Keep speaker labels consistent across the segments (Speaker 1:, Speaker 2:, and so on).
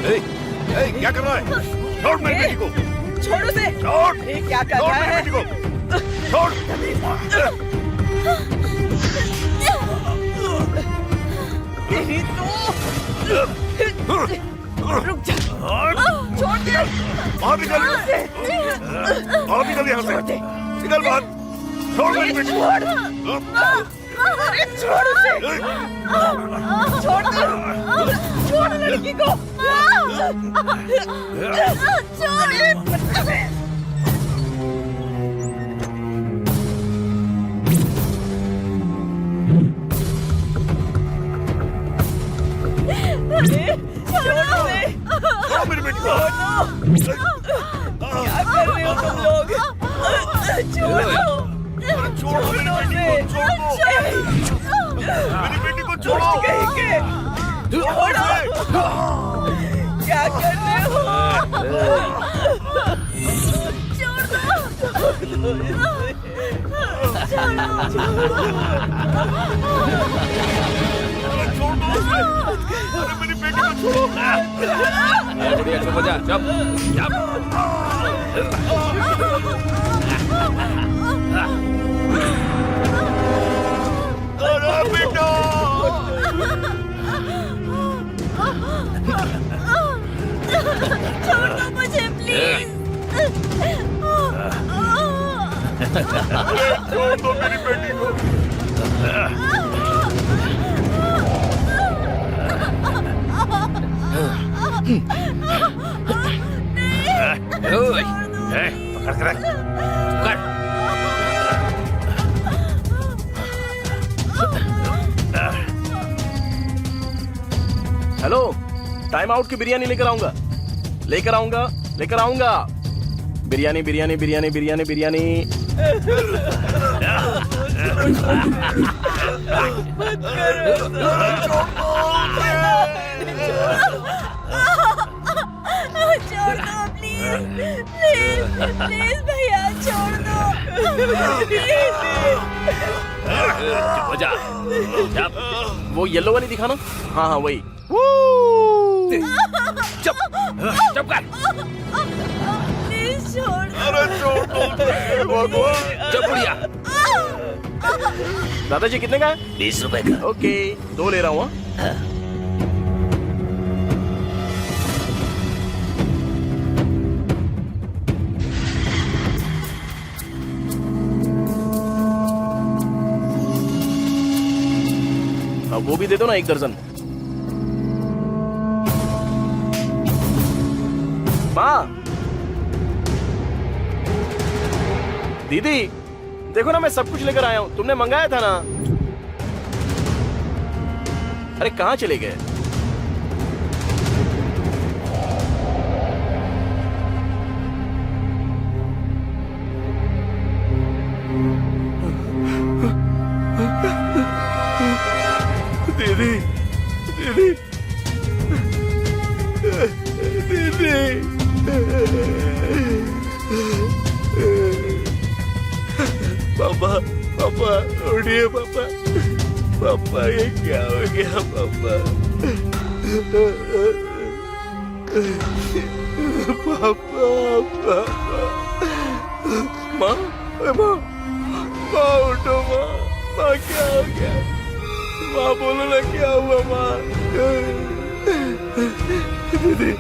Speaker 1: क्या कर रहा है? छोड़ मेरी बेटी को।
Speaker 2: छोड़ उसे।
Speaker 1: छोड़।
Speaker 2: क्या कर रहा है?
Speaker 1: बेटी को छोड़।
Speaker 2: तेरी तो रुक जा। छोड़ दे।
Speaker 1: बाहर निकल। बाहर निकल यहाँ से। निकल बाहर। छोड़ मेरी बेटी को।
Speaker 2: अरे छोड़ उसे। छोड़ दे। छोड़ लड़की को। छोड़।
Speaker 1: छोड़ो मेरी बेटी को।
Speaker 2: क्या कर रहे हो तुम लोग? छोड़ो।
Speaker 1: छोड़ो मेरी बेटी को। छोड़ो मेरी बेटी को। छोड़ो।
Speaker 2: छोड़ो। क्या कर रहे हो?
Speaker 1: अरे मेरी बेटी को छोड़ो।
Speaker 3: बढ़िया चुप हो जा। चुप।
Speaker 1: अरे बेटा।
Speaker 2: छोड़ दो मुझे प्लीज।
Speaker 1: छोड़ दो मेरी बेटी को। पकड़ कर रख।
Speaker 4: हेलो, टाइम आउट की बिरयानी लेकर आऊंगा। बिरयानी बिरयानी बिरयानी बिरयानी बिरयानी।
Speaker 2: छोड़ दो प्लीज। प्लीज भैया छोड़ दो।
Speaker 3: चुप हो जा। चुप।
Speaker 4: वो येलो वाली दिखाना। हाँ हाँ वही।
Speaker 3: चुप। चुप कर।
Speaker 2: प्लीज छोड़ दो।
Speaker 1: अरे छोड़ दो।
Speaker 3: चुप बुढ़िया।
Speaker 4: दादाजी कितने का है?
Speaker 3: 20 रुपए का।
Speaker 4: ओके, 2 ले रहा हूँ। अब वो भी दे दो ना, 1 दर्जन। माँ, दीदी देखो ना, मैं सब कुछ लेकर आया हूँ। तुमने मंगाया था ना। अरे कहाँ चले गए? दीदी दीदी दीदी। पापा पापा उठिए पापा। पापा ये क्या हो गया पापा? पापा पापा। माँ माँ माँ उठो माँ। माँ क्या हो गया? माँ बोलो ना क्या हुआ माँ? दीदी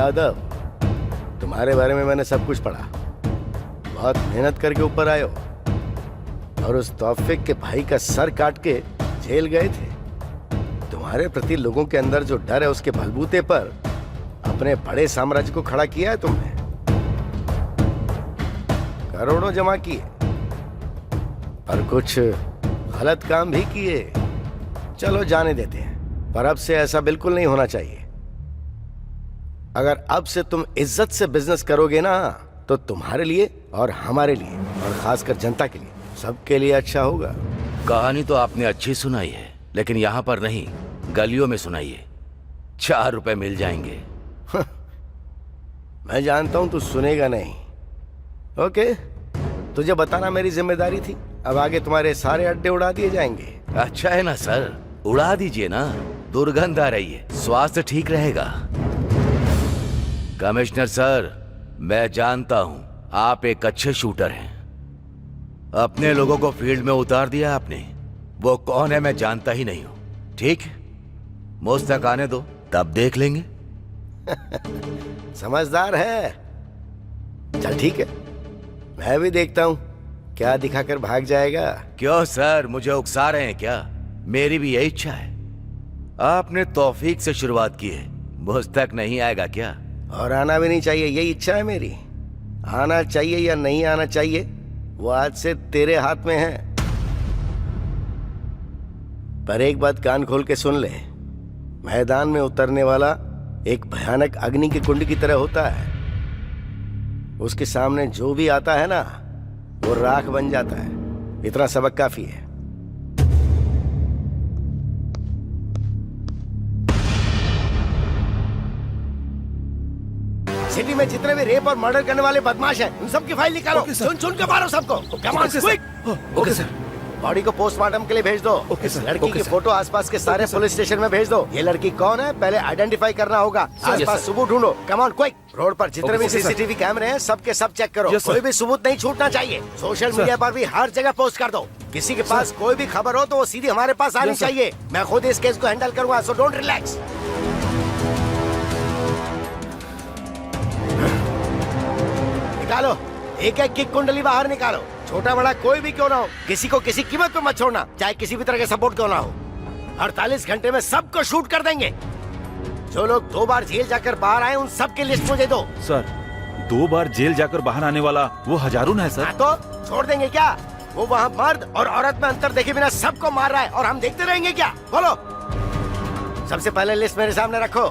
Speaker 1: यादव, तुम्हारे बारे में मैंने सब कुछ पढ़ा। बहुत मेहनत करके ऊपर आए हो और उस तौफीक के भाई का सर काट के जेल गए थे। तुम्हारे प्रति लोगों के अंदर जो डर है उसके बलबूते पर अपने बड़े साम्राज्य को खड़ा किया है तुमने। करोड़ों जमा किए और कुछ गलत काम भी किए। चलो जाने देते हैं, पर अब से ऐसा बिल्कुल नहीं होना चाहिए। अगर अब से तुम इज्जत से बिजनेस करोगे ना तो तुम्हारे लिए और हमारे लिए और खासकर जनता के लिए, सबके लिए अच्छा होगा।
Speaker 3: कहानी तो आपने अच्छी सुनाई है, लेकिन यहाँ पर नहीं, गलियों में सुनाइए। 4 रुपए मिल जाएंगे।
Speaker 1: मैं जानता हूं तू सुनेगा नहीं। ओके, तुझे बताना मेरी जिम्मेदारी थी। अब आगे तुम्हारे सारे अड्डे उड़ा दिए जाएंगे।
Speaker 3: अच्छा है ना सर, उड़ा दीजिए ना, दुर्गंध आ रही है, स्वास्थ्य ठीक रहेगा। कमिश्नर सर, मैं जानता हूं आप एक अच्छे शूटर हैं। अपने लोगों को फील्ड में उतार दिया आपने। वो कौन है मैं जानता ही नहीं हूं। ठीक, मुझ तक आने दो, तब देख लेंगे।
Speaker 1: समझदार है। चल ठीक है, मैं भी देखता हूं क्या दिखाकर भाग जाएगा।
Speaker 3: क्यों सर, मुझे उकसा रहे हैं क्या? मेरी भी यही इच्छा है। आपने तौफीक से शुरुआत की है, मुझ तक नहीं आएगा क्या?
Speaker 1: और आना भी नहीं चाहिए, यही इच्छा है मेरी। आना चाहिए या नहीं आना चाहिए वो आज से तेरे हाथ में है। पर एक बात कान खोल के सुन ले, मैदान में उतरने वाला एक भयानक अग्नि की कुंड की तरह होता है। उसके सामने जो भी आता है ना वो राख बन जाता है। इतना सबक काफी है। सिटी में जितने भी रेप और मर्डर करने वाले बदमाश हैं, उन सबकी फाइल निकालो। चुन चुन के मारो सबको। Come on quick.
Speaker 3: Okay sir.
Speaker 1: Body को पोस्टमार्टम के लिए भेज दो। इस लड़की की फोटो आसपास के सारे पुलिस स्टेशन में भेज दो। ये लड़की कौन है पहले आइडेंटिफाई करना होगा। आसपास सबूत ढूंढो। Come on quick. रोड पर जितने भी सीसीटीवी कैमरे हैं सबके सब चेक करो। कोई भी सबूत नहीं छूटना चाहिए। सोशल मीडिया पर भी हर जगह पोस्ट कर दो। किसी के पास कोई भी खबर हो तो वो सीधी हमारे पास आनी चाहिए। मैं खुद इस केस को हैंडल करूंगा, सो डोंट रिलैक्स। निकालो, एक एक की कुंडली बाहर निकालो। छोटा बड़ा कोई भी क्यों ना हो, किसी को किसी कीमत पे मत छोड़ना, चाहे किसी भी तरह का सपोर्ट क्यों ना हो। 48 घंटे में सबको शूट कर देंगे। जो लोग 2 बार जेल जाकर बाहर आए उन सब की लिस्ट मुझे दो।
Speaker 5: सर, 2 बार जेल जाकर बाहर आने वाला वो हजारून है सर।
Speaker 1: तो छोड़ देंगे क्या? वो वहाँ मर्द और औरत में अंतर देखे बिना सबको मार रहा है और हम देखते रहेंगे क्या? बोलो। सबसे पहले लिस्ट मेरे सामने रखो,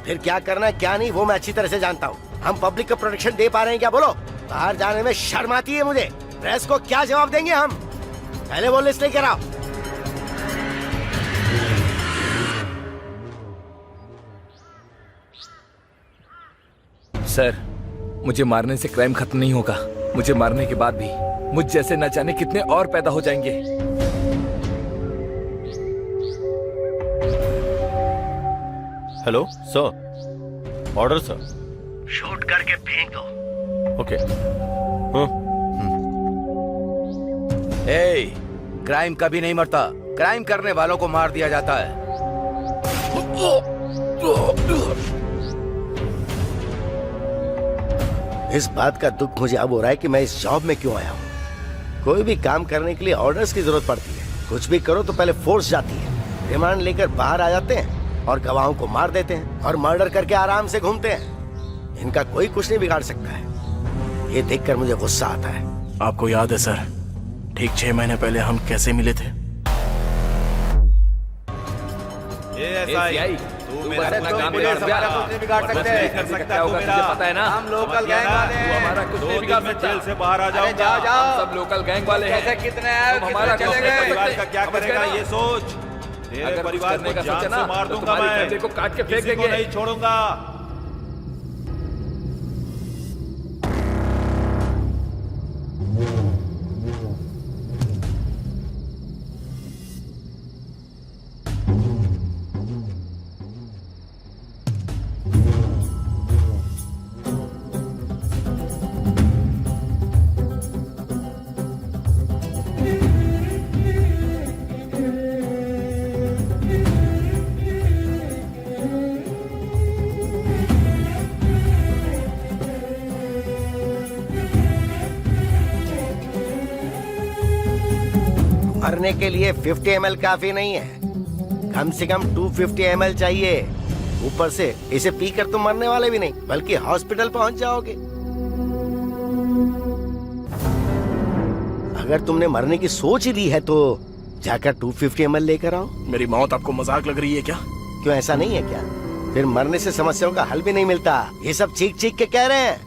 Speaker 1: फिर क्या करना है क्या नहीं वो मैं अच्छी तरह से जानता हूँ। हम पब्लिक को प्रोटेक्शन दे पा रहे हैं क्या? बोलो। बाहर जाने में शर्म आती है मुझे। प्रेस को क्या जवाब देंगे हम? पहले वो लिस्ट लेकर आओ।
Speaker 2: सर, मुझे मारने से क्राइम खत्म नहीं होगा। मुझे मारने के बाद भी मुझ जैसे न जाने कितने और पैदा हो जाएंगे।
Speaker 5: Hello sir, order sir.
Speaker 1: Shoot करके फेंक दो।
Speaker 5: ओके।
Speaker 3: ए, क्राइम कभी नहीं मरता, क्राइम करने वालों को मार दिया जाता है।
Speaker 1: इस बात का दुख मुझे अब हो रहा है कि मैं इस जॉब में क्यों आया हूँ। कोई भी काम करने के लिए ऑर्डर्स की जरूरत पड़ती है। कुछ भी करो तो पहले फोर्स जाती है। रिमांड लेकर बाहर आ जाते हैं और गवाहों को मार देते हैं और मर्डर करके आराम से घूमते हैं। इनका कोई कुछ नहीं बिगाड़ सकता है। ये देखकर मुझे गुस्सा आता है।
Speaker 5: आपको याद है सर, ठीक 6 महीने पहले हम कैसे मिले थे?
Speaker 3: तू मेरा अपना काम बिगाड़ सकता है, तुझे पता है ना?
Speaker 2: हम लोकल गैंग वाले हैं। हमारा कुछ नहीं बिगाड़ सकता।
Speaker 5: जेल से बाहर आ जाओ।
Speaker 2: जाओ जाओ, सब लोकल गैंग वाले हैं।
Speaker 3: कैसे कितने आए,
Speaker 2: हमारा
Speaker 3: कितने चले गए?
Speaker 5: परिवार का क्या करेगा ये सोच। तेरे परिवार को जान से मार दूंगा मैं,
Speaker 2: को काट के फेंक
Speaker 5: किसी को
Speaker 2: देंगे।
Speaker 5: नहीं छोड़ूंगा।
Speaker 1: मरने के लिए 50 ml काफी नहीं है, कम से कम 250 ml चाहिए। ऊपर से इसे पीकर तुम मरने वाले भी नहीं बल्कि हॉस्पिटल पहुंच जाओगे। अगर तुमने मरने की सोच ही ली है तो जाकर 250 ml लेकर आओ।
Speaker 4: मेरी मौत आपको मजाक लग रही है क्या?
Speaker 1: क्यों, ऐसा नहीं है क्या? फिर मरने से समस्याओं का हल भी नहीं मिलता। ये सब चीख चीख के कह रहे हैं।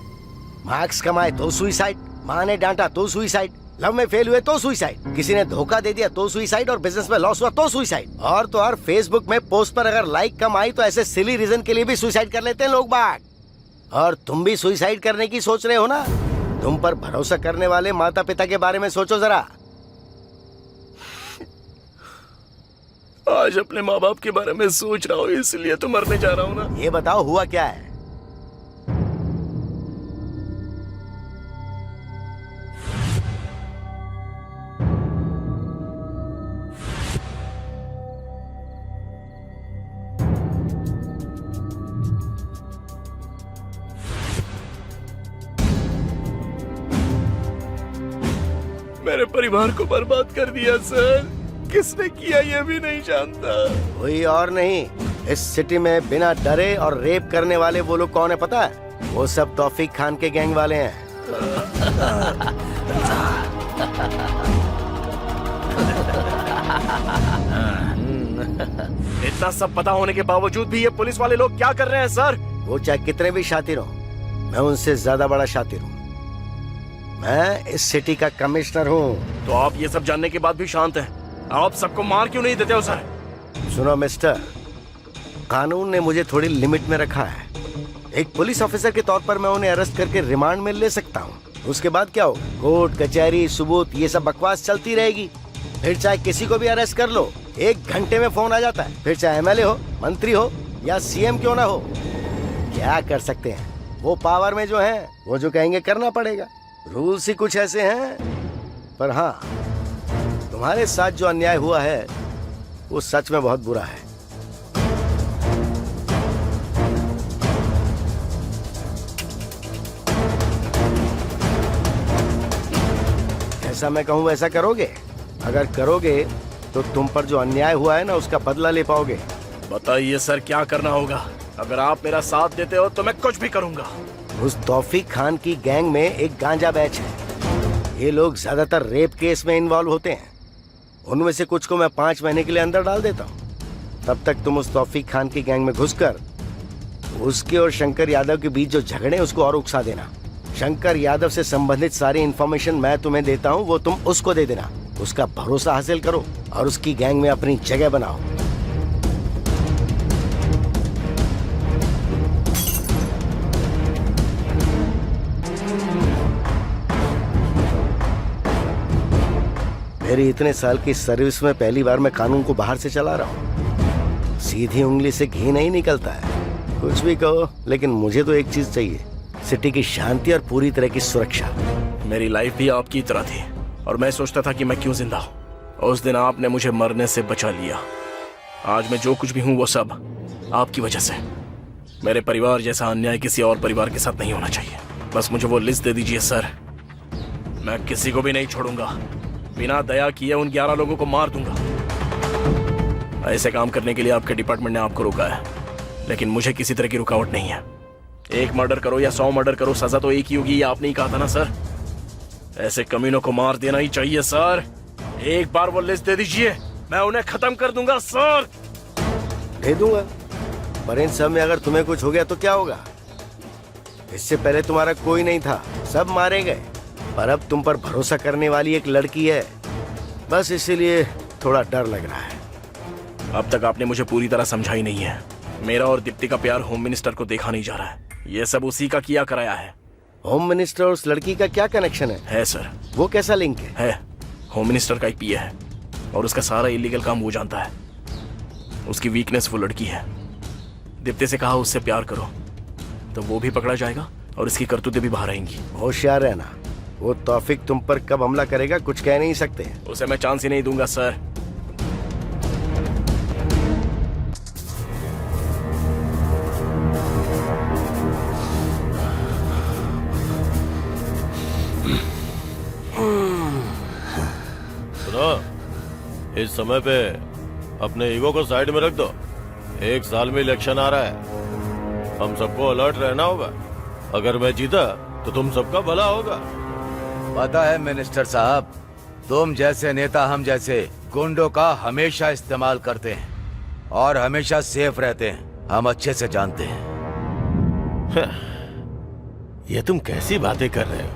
Speaker 1: मार्क्स कमाए तो सुइसाइड, माँ ने डांटा तो सुइसाइड, लव में फेल हुए तो सुइसाइड, किसी ने धोखा दे दिया तो सुइसाइड, और बिजनेस में लॉस हुआ तो सुइसाइड। और तो और फेसबुक में पोस्ट पर अगर लाइक कम आई तो ऐसे सिली रीजन के लिए भी सुइसाइड कर लेते हैं लोग बाग। और तुम भी सुइसाइड करने की सोच रहे हो ना? तुम पर भरोसा करने वाले माता पिता के बारे में सोचो जरा।
Speaker 4: आज अपने माँ बाप के बारे में सोच रहा हूँ, इसलिए तो मरने जा रहा हूँ ना।
Speaker 1: ये बताओ हुआ क्या है?
Speaker 4: मेरे परिवार को बर्बाद कर दिया सर। किसने किया ये भी नहीं जानता।
Speaker 1: कोई और नहीं, इस सिटी में बिना डरे और रेप करने वाले वो लोग कौन है पता है? वो सब तौफीक खान के गैंग वाले हैं।
Speaker 4: इतना सब पता होने के बावजूद भी ये पुलिस वाले लोग क्या कर रहे हैं सर?
Speaker 1: वो चाहे कितने भी शातिर हो, मैं उनसे ज्यादा बड़ा शातिर हूँ। मैं इस सिटी का कमिश्नर हूँ।
Speaker 4: तो आप ये सब जानने के बाद भी शांत हैं? आप सबको मार क्यों नहीं देते हो सर?
Speaker 1: सुनो मिस्टर, कानून ने मुझे थोड़ी लिमिट में रखा है। एक पुलिस ऑफिसर के तौर पर मैं उन्हें अरेस्ट करके रिमांड में ले सकता हूँ। उसके बाद क्या होगा? कोर्ट कचहरी सबूत ये सब बकवास चलती रहेगी। फिर चाहे किसी को भी अरेस्ट कर लो, 1 घंटे में फोन आ जाता है। फिर चाहे एमएलए हो, मंत्री हो या सीएम क्यों ना हो, क्या कर सकते हैं? वो पावर में जो है वो जो कहेंगे करना पड़ेगा। रूल्स ही कुछ ऐसे हैं। पर हाँ, तुम्हारे साथ जो अन्याय हुआ है वो सच में बहुत बुरा है। जैसा मैं कहूं वैसा करोगे? अगर करोगे तो तुम पर जो अन्याय हुआ है ना उसका बदला ले पाओगे।
Speaker 4: बताइए सर, क्या करना होगा? अगर आप मेरा साथ देते हो तो मैं कुछ भी करूंगा।
Speaker 1: उस तौफीक खान की गैंग में एक गांजा बैच है। ये लोग ज्यादातर रेप केस में इन्वॉल्व होते हैं। उनमें से कुछ को मैं 5 महीने के लिए अंदर डाल देता हूँ। तब तक तुम उस तौफीक खान की गैंग में घुसकर उसके और शंकर यादव के बीच जो झगड़े उसको और उकसा देना। शंकर यादव से संबंधित सारी इंफॉर्मेशन मैं तुम्हें देता हूँ, वो तुम उसको दे देना। उसका भरोसा हासिल करो और उसकी गैंग में अपनी जगह बनाओ। मेरी इतने साल की सर्विस में पहली बार मैं कानून को बाहर से चला रहा हूँ। सीधी उंगली से घी नहीं निकलता है। कुछ भी कहो, लेकिन मुझे तो एक चीज चाहिए, सिटी की शांति और पूरी तरह की सुरक्षा।
Speaker 4: मेरी लाइफ भी आपकी तरह थी और मैं सोचता था कि मैं क्यों जिंदा हूँ। उस दिन आपने मुझे मरने से बचा लिया। आज मैं जो कुछ भी हूँ वो सब आपकी वजह से। मेरे परिवार जैसा अन्याय किसी और परिवार के साथ नहीं होना चाहिए। बस मुझे वो लिस्ट दे दीजिए सर, मैं किसी को भी नहीं छोड़ूंगा। बिना दया किए उन 11 लोगों को मार दूंगा। ऐसे काम करने के लिए आपके डिपार्टमेंट ने आपको रोका है, लेकिन मुझे किसी तरह की रुकावट नहीं है। 1 मर्डर करो या 100 मर्डर करो, सजा तो एक ही होगी, ये आपने ही कहा था ना सर। ऐसे कमीनों को मार देना ही चाहिए सर। एक बार वो लिस्ट दे दीजिए, मैं उन्हें खत्म कर दूंगा सर।
Speaker 1: दे दूंगा, पर इन सब में अगर तुम्हें कुछ हो गया तो क्या होगा? इससे पहले तुम्हारा कोई नहीं था, सब मारे गए। पर अब तुम पर भरोसा करने वाली एक लड़की है, बस इसीलिए थोड़ा डर लग रहा है।
Speaker 4: अब तक आपने मुझे पूरी तरह समझा ही नहीं है। मेरा और दीप्ति का प्यार होम मिनिस्टर को देखा नहीं जा रहा है। ये सब उसी का किया कराया है।
Speaker 1: होम मिनिस्टर और उस लड़की का क्या कनेक्शन है
Speaker 4: सर।
Speaker 1: वो कैसा लिंक है?
Speaker 4: होम मिनिस्टर का एक पीए है और उसका सारा इलीगल काम वो जानता है। उसकी वीकनेस वो लड़की है। दीप्ति से कहा उससे प्यार करो तो वो भी पकड़ा जाएगा और इसकी करतूतें भी बाहर आएंगी।
Speaker 1: होशियार रहना, वो तौफीक तुम पर कब हमला करेगा कुछ कह नहीं सकते।
Speaker 4: उसे मैं चांस ही नहीं दूंगा सर।
Speaker 5: सुनो,
Speaker 6: इस समय पे अपने ईगो को साइड में रख दो। 1 साल में इलेक्शन आ रहा है, हम सबको अलर्ट रहना होगा। अगर मैं जीता तो तुम सबका भला होगा।
Speaker 3: पता है मिनिस्टर साहब, तुम जैसे नेता हम जैसे गुंडों का हमेशा इस्तेमाल करते हैं और हमेशा सेफ रहते हैं। हम अच्छे से जानते हैं।
Speaker 6: ये तुम कैसी बातें कर रहे हो?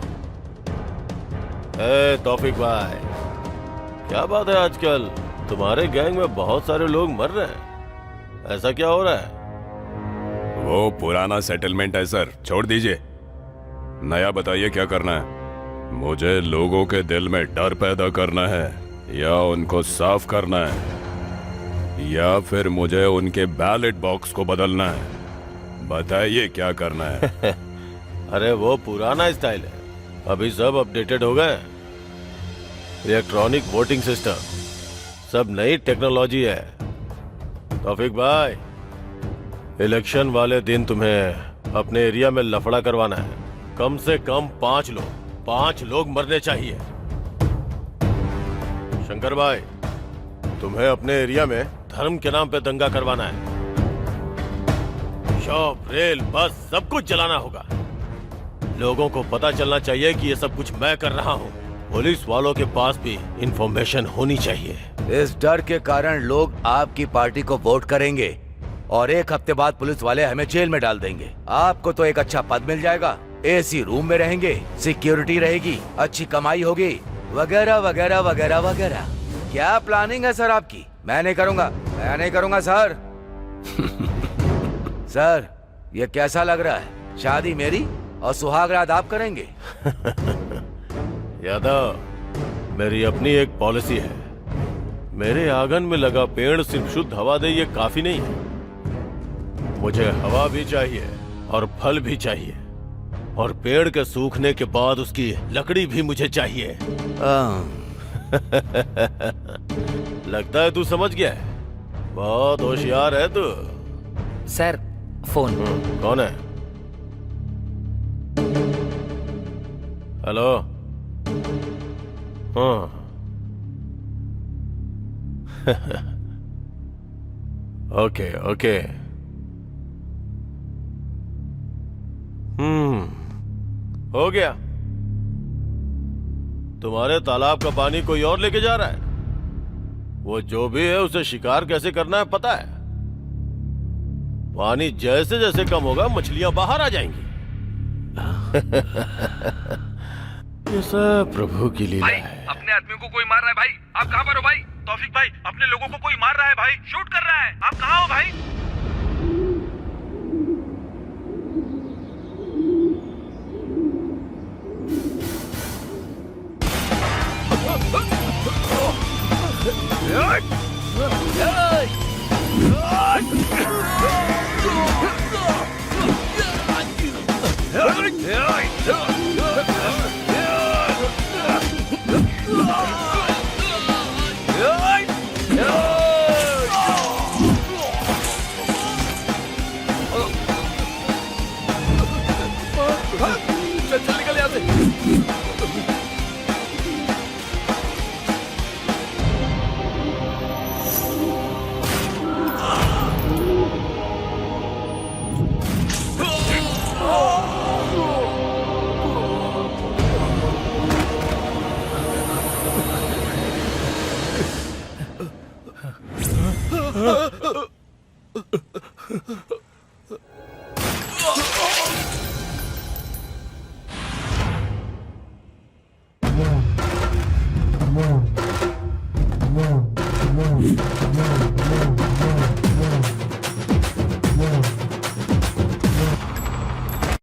Speaker 6: तौफीक भाई, क्या बात है आजकल तुम्हारे गैंग में बहुत सारे लोग मर रहे हैं, ऐसा क्या हो रहा है?
Speaker 7: वो पुराना सेटलमेंट है सर, छोड़ दीजिए। नया बताइए क्या करना है? मुझे लोगों के दिल में डर पैदा करना है या उनको साफ करना है या फिर मुझे उनके बैलेट बॉक्स को बदलना है? बताइए क्या करना है?
Speaker 6: अरे वो पुराना स्टाइल है, अभी सब अपडेटेड हो गए। इलेक्ट्रॉनिक वोटिंग सिस्टम, सब नई टेक्नोलॉजी है। तौफीक भाई, इलेक्शन वाले दिन तुम्हें अपने एरिया में लफड़ा करवाना है। कम से कम 5 लोग मरने चाहिए। शंकर भाई, तुम्हें अपने एरिया में धर्म के नाम पे दंगा करवाना है। शॉप, रेल, बस सब कुछ जलाना होगा। लोगों को पता चलना चाहिए कि ये सब कुछ मैं कर रहा हूँ। पुलिस वालों के पास भी इंफॉर्मेशन होनी चाहिए।
Speaker 3: इस डर के कारण लोग आपकी पार्टी को वोट करेंगे और 1 हफ्ते बाद पुलिस वाले हमें जेल में डाल देंगे। आपको तो एक अच्छा पद मिल जाएगा, एसी रूम में रहेंगे, सिक्योरिटी रहेगी, अच्छी कमाई होगी, वगैरह वगैरह वगैरह वगैरह। क्या प्लानिंग है सर आपकी? मैं नहीं करूंगा सर। सर, ये कैसा लग रहा है? शादी मेरी और सुहागरात आप करेंगे?
Speaker 6: यादव, मेरी अपनी एक पॉलिसी है। मेरे आंगन में लगा पेड़ सिर्फ शुद्ध हवा दे ये काफी नहीं है। मुझे हवा भी चाहिए और फल भी चाहिए, और पेड़ के सूखने के बाद उसकी लकड़ी भी मुझे चाहिए। लगता है तू समझ गया है। बहुत होशियार है तू।
Speaker 2: Sir, phone.
Speaker 6: कौन है? हेलो। हाँ। Okay okay. हो गया। तुम्हारे तालाब का पानी कोई और लेके जा रहा है। वो जो भी है उसे शिकार कैसे करना है पता है। पानी जैसे जैसे कम होगा मछलियां बाहर आ जाएंगी। ये सब प्रभु की लीला है।
Speaker 2: अपने आदमी को कोई मार रहा है भाई। आप कहाँ पर हो भाई?
Speaker 5: तौफीक भाई, अपने लोगों को कोई मार रहा है भाई, शूट कर रहा है। आप कहाँ हो भाई?
Speaker 2: चल निकल यहाँ से।
Speaker 8: No.